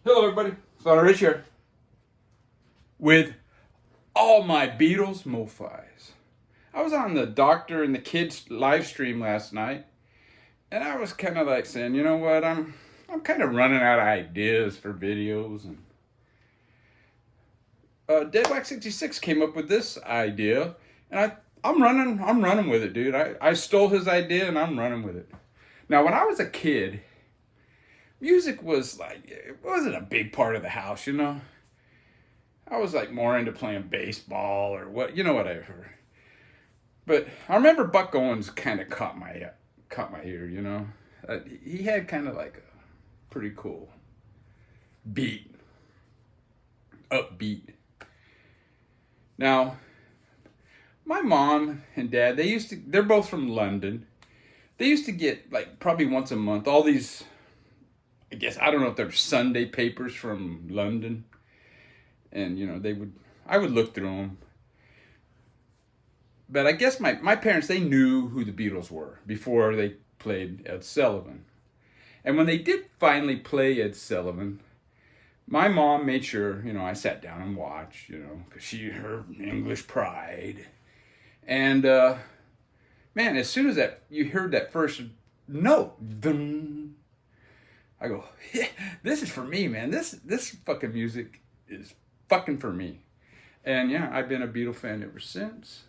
Hello, everybody. Father Rich here with all my Beatles MoFis. I was on the Doctor and the Kids live stream last night, and I was kind of like saying, you know what, I'm kind of running out of ideas for videos, and Deadwack66 came up with this idea, and I'm running with it, dude. I stole his idea and I'm running with it. Now, when I was a kid, music was like, it wasn't a big part of the house, you know. I was like more into playing baseball or whatever. But I remember Buck Owens kind of caught my ear, you know. He had kind of like a pretty cool upbeat. Now, my mom and dad, they're both from London. They used to get like probably once a month all these, I guess, I don't know if they're Sunday papers from London. And, you know, I would look through them. But I guess my parents, they knew who the Beatles were before they played Ed Sullivan. And when they did finally play Ed Sullivan, my mom made sure, you know, I sat down and watched, you know, because her English pride. And, man, as soon as you heard that first note, dun, I go, yeah, this is for me, man. This fucking music is fucking for me. And yeah, I've been a Beatle fan ever since.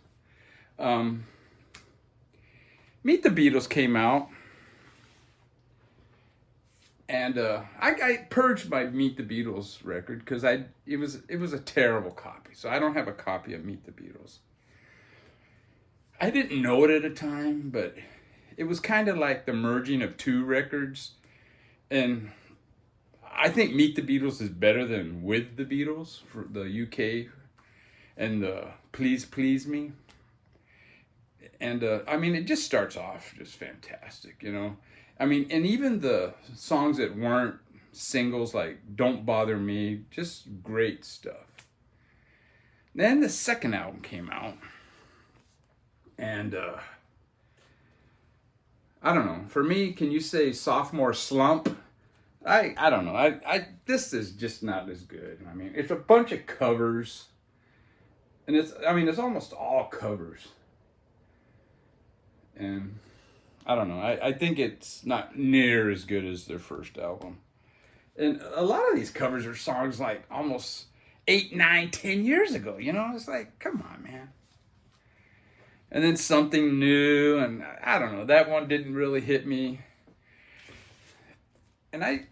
Meet the Beatles came out, and I purged my Meet the Beatles record because it was a terrible copy. So I don't have a copy of Meet the Beatles. I didn't know it at the time, but it was kind of like the merging of two records. And I think Meet the Beatles is better than With the Beatles for the UK and the Please Please Me. And I mean, it just starts off just fantastic, you know. I mean, and even the songs that weren't singles like Don't Bother Me, just great stuff. Then the second album came out. And I don't know. For me, can you say sophomore slump? I don't know. This is just not as good. I mean, it's a bunch of covers, and it's almost all covers. And I don't know. I think it's not near as good as their first album. And a lot of these covers are songs like almost 8, 9, 10 years ago. You know, it's like, come on, man. And then Something New, and I don't know, that one didn't really hit me. And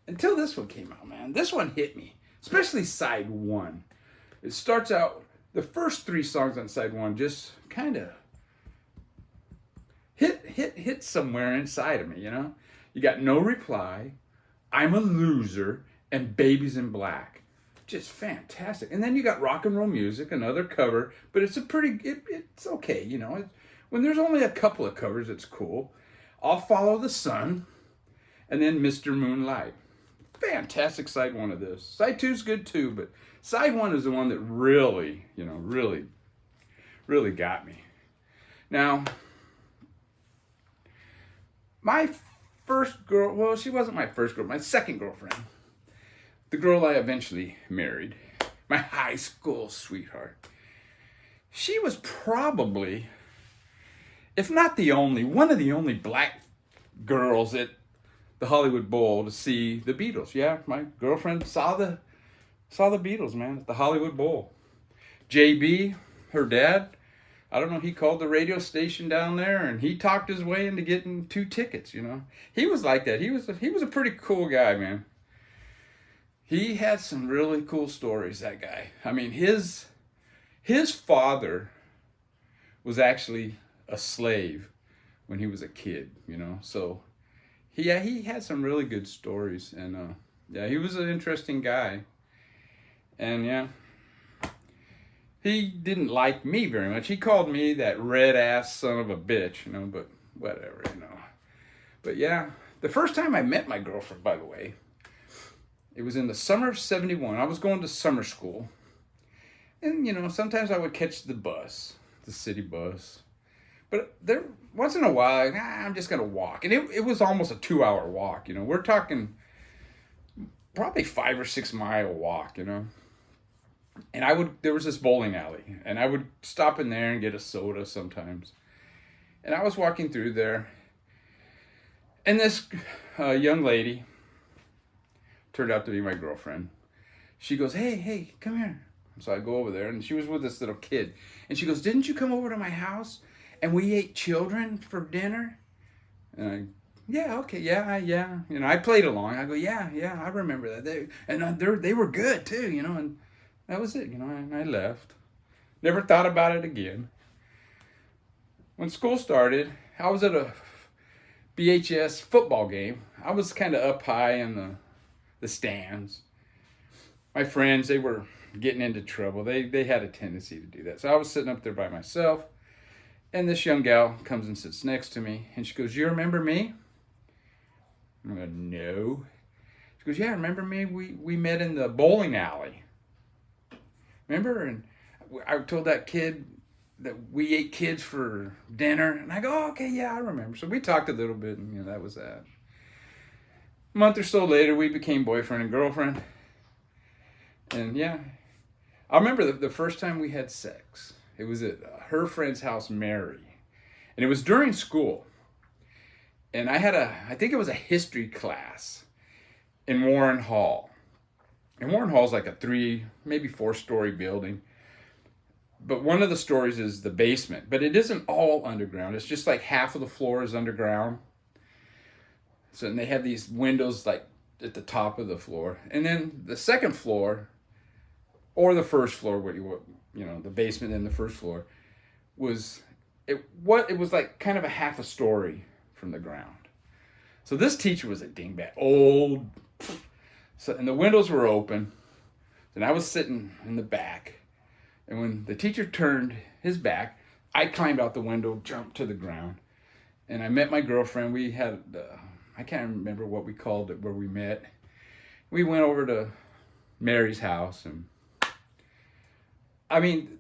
until this one came out, man, this one hit me, especially side one. It starts out, the first 3 songs on side one just kind of hit somewhere inside of me, you know? You got No Reply, I'm a Loser, and Babies in Black. Just fantastic. And then you got Rock and Roll Music, another cover, but it's it's okay, you know. When there's only a couple of covers, it's cool. I'll Follow the Sun, and then Mr. Moonlight. Fantastic side one of this. Side two's good too, but side one is the one that really, you know, really got me. Now, my first girl, well, she wasn't my first girl, my second girlfriend. The girl I eventually married, my high school sweetheart, she was probably, if not the only, one of the only black girls at the Hollywood Bowl to see the Beatles. Yeah, my girlfriend saw the Beatles, man, at the Hollywood Bowl. JB, her dad, I don't know, he called the radio station down there and he talked his way into getting 2 tickets, you know. He was like that. He was a pretty cool guy, man. He had some really cool stories, that guy. I mean, his father was actually a slave when he was a kid, you know. So, he had some really good stories. And, yeah, he was an interesting guy. And, yeah, he didn't like me very much. He called me that red-ass son of a bitch, you know, but whatever, you know. But, yeah, the first time I met my girlfriend, by the way, it was in the summer of 71. I was going to summer school. And, you know, sometimes I would catch the bus, the city bus. But there, once in a while, I'm just going to walk. And it was almost a 2-hour walk, you know. We're talking probably 5 or 6 mile walk, you know. And there was this bowling alley, and I would stop in there and get a soda sometimes. And I was walking through there, and this young lady turned out to be my girlfriend. She goes, hey, come here. So I go over there, and she was with this little kid. And she goes, didn't you come over to my house and we ate children for dinner? And yeah, okay, yeah. You know, I played along. I go, yeah, I remember that. They were good too, you know, and that was it, you know, and I left. Never thought about it again. When school started, I was at a BHS football game. I was kind of up high in the stands. My friends, they were getting into trouble. They had a tendency to do that. So I was sitting up there by myself, and this young gal comes and sits next to me, and she goes, you remember me? I'm like, no. She goes, yeah, remember me? We met in the bowling alley. Remember? And I told that kid that we ate kids for dinner. And I go, oh, okay, yeah, I remember. So we talked a little bit, and you know, that was that. A month or so later, we became boyfriend and girlfriend. And yeah, I remember the first time we had sex. It was at her friend's house, Mary. And it was during school. And I think it was a history class in Warren Hall. And Warren Hall is like a 3, maybe 4-story building. But one of the stories is the basement. But it isn't all underground. It's just like half of the floor is underground. So and they have these windows like at the top of the floor. And then the second floor, or the first floor, you know, the basement and the first floor, it was like kind of a half a story from the ground. So this teacher was a dingbat, old. So, and the windows were open, and I was sitting in the back. And when the teacher turned his back, I climbed out the window, jumped to the ground, and I met my girlfriend. We had, I can't remember what we called it where we met. We went over to Mary's house, and I mean,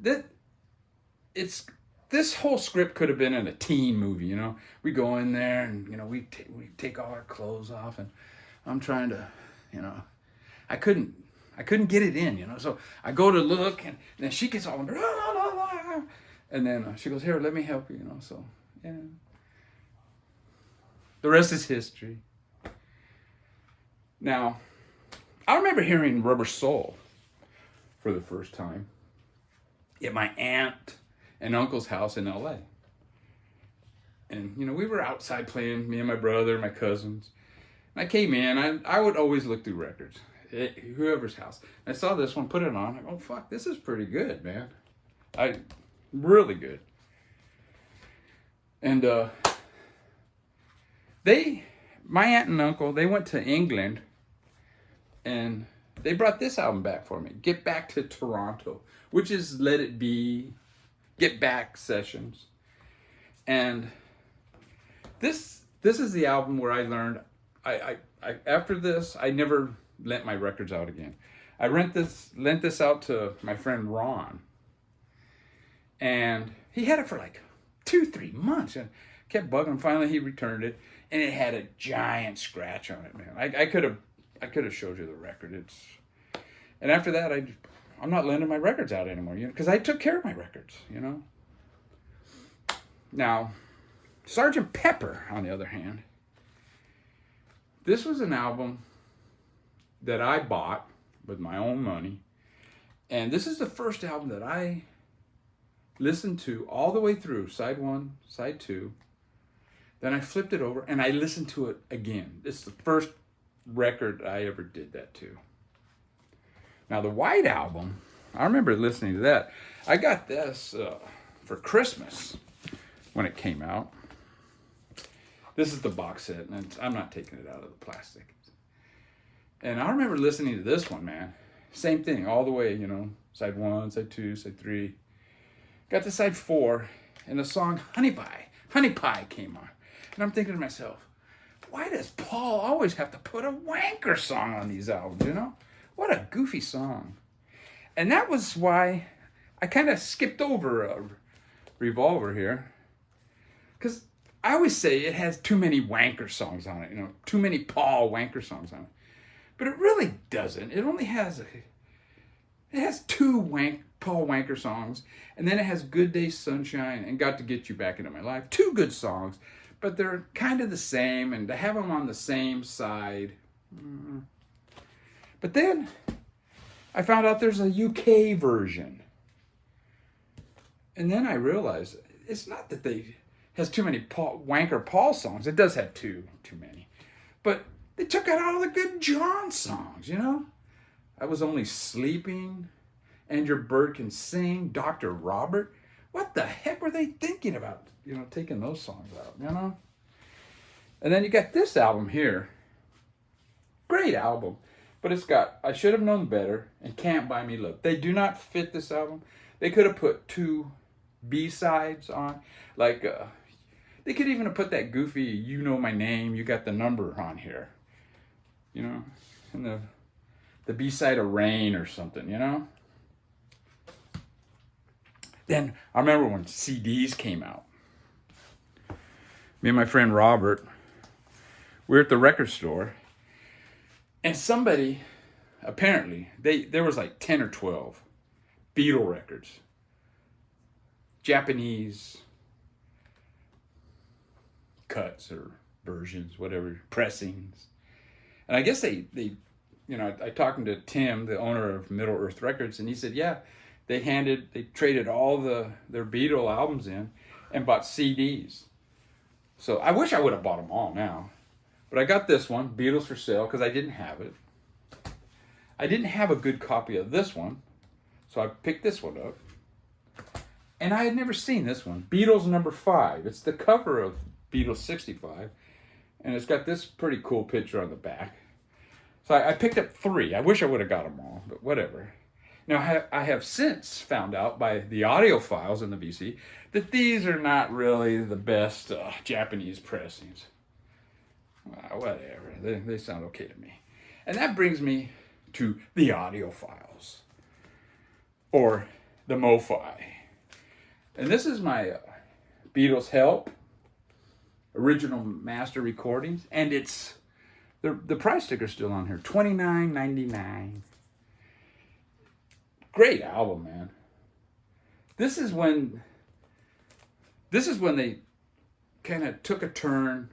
this whole script could have been in a teen movie, you know. We go in there, and you know, we take all our clothes off, and I'm trying to, you know, I couldn't get it in, you know. So I go to look, and then she gets all, and then she goes, here, let me help you, you know. So yeah, the rest is history. Now, I remember hearing Rubber Soul for the first time at my aunt and uncle's house in LA. And, you know, we were outside playing, me and my brother, my cousins. And I came in, I would always look through records, whoever's house. And I saw this one, put it on. I go, oh, fuck, this is pretty good, man. Really good. And my aunt and uncle, they went to England, and they brought this album back for me, Get Back to Toronto, which is Let It Be, Get Back sessions. And this is the album where I learned, I after this, I never lent my records out again. I lent this out to my friend Ron, and he had it for like 2-3 months, and kept bugging him. Finally, he returned it, and it had a giant scratch on it, man. I could have showed you the record. And after that, I'm not lending my records out anymore, you know, because I took care of my records, you know. Now, Sgt. Pepper, on the other hand, this was an album that I bought with my own money, and this is the first album that I listened to all the way through, side 1, side 2. Then I flipped it over, and I listened to it again. This is the first record I ever did that to. Now, the White Album, I remember listening to that. I got this for Christmas when it came out. This is the box set, and I'm not taking it out of the plastic. And I remember listening to this one, man. Same thing, all the way, you know, side 1, side 2, side 3. Got to side 4, and the song Honey Pie came on. And I'm thinking to myself, why does Paul always have to put a wanker song on these albums, you know? What a goofy song. And that was why I kind of skipped over a Revolver here. Because I always say it has too many wanker songs on it, you know, too many Paul wanker songs on it. But it really doesn't. It only has it has two Paul Wanker songs, and then it has Good Day Sunshine and Got to Get You Back Into My Life. Two good songs, but they're kind of the same, and to have them on the same side. But then I found out there's a UK version. And then I realized it's not that they has too many Wanker Paul songs. It does have too many. But they took out all the good John songs, you know? I Was Only Sleeping, And Your Bird Can Sing, Dr. Robert. What the heck were they thinking about, you know, taking those songs out, you know? And then you got this album here. Great album. But it's got I Should Have Known Better and Can't Buy Me Love. They do not fit this album. They could have put two B-sides on. Like, they could even have put that goofy You Know My Name, You Got the Number on here. You know? And the B-side of Rain or something, you know? Then, I remember when CDs came out. Me and my friend Robert, we were at the record store, and somebody, apparently, there was like 10 or 12 Beatle records. Japanese cuts or versions, whatever, pressings. And I guess they you know, I talking to Tim, the owner of Middle Earth Records, and he said, yeah, they traded all their Beatle albums in and bought CDs. So I wish I would have bought them all now. But I got this one, Beatles for Sale, because I didn't have it. I didn't have a good copy of this one, so I picked this one up. And I had never seen this one, Beatles number 5. It's the cover of Beatles 65, and it's got this pretty cool picture on the back. So I picked up 3. I wish I would have got them all, but whatever. Now, I have since found out by the audio files in the VC that these are not really the best Japanese pressings. Whatever. They sound okay to me. And that brings me to the audio files, or the MoFi. And this is my Beatles Help original master recordings, and it's the price sticker's still on here, $29.99. Great album, man. This is when they kind of took a turn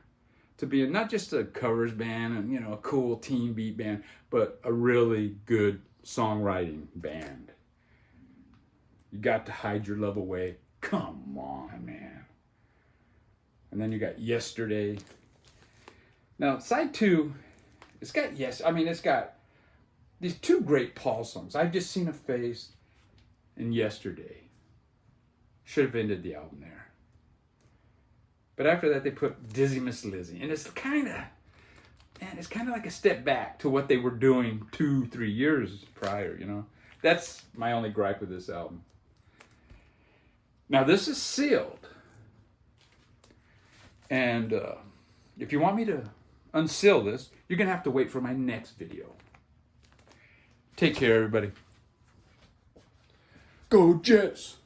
to be not just a covers band and, you know, a cool teen beat band, but a really good songwriting band. You Got to Hide Your Love Away. Come on, man. And then you got Yesterday. Now, side 2, it's got these 2 great Paul songs. I've Just Seen a Face and Yesterday. Should have ended the album there. But after that, they put Dizzy Miss Lizzy. And it's kind of like a step back to what they were doing 2-3 years prior, you know. That's my only gripe with this album. Now, this is sealed. And if you want me to unseal this, you're going to have to wait for my next video. Take care, everybody. Go Jets!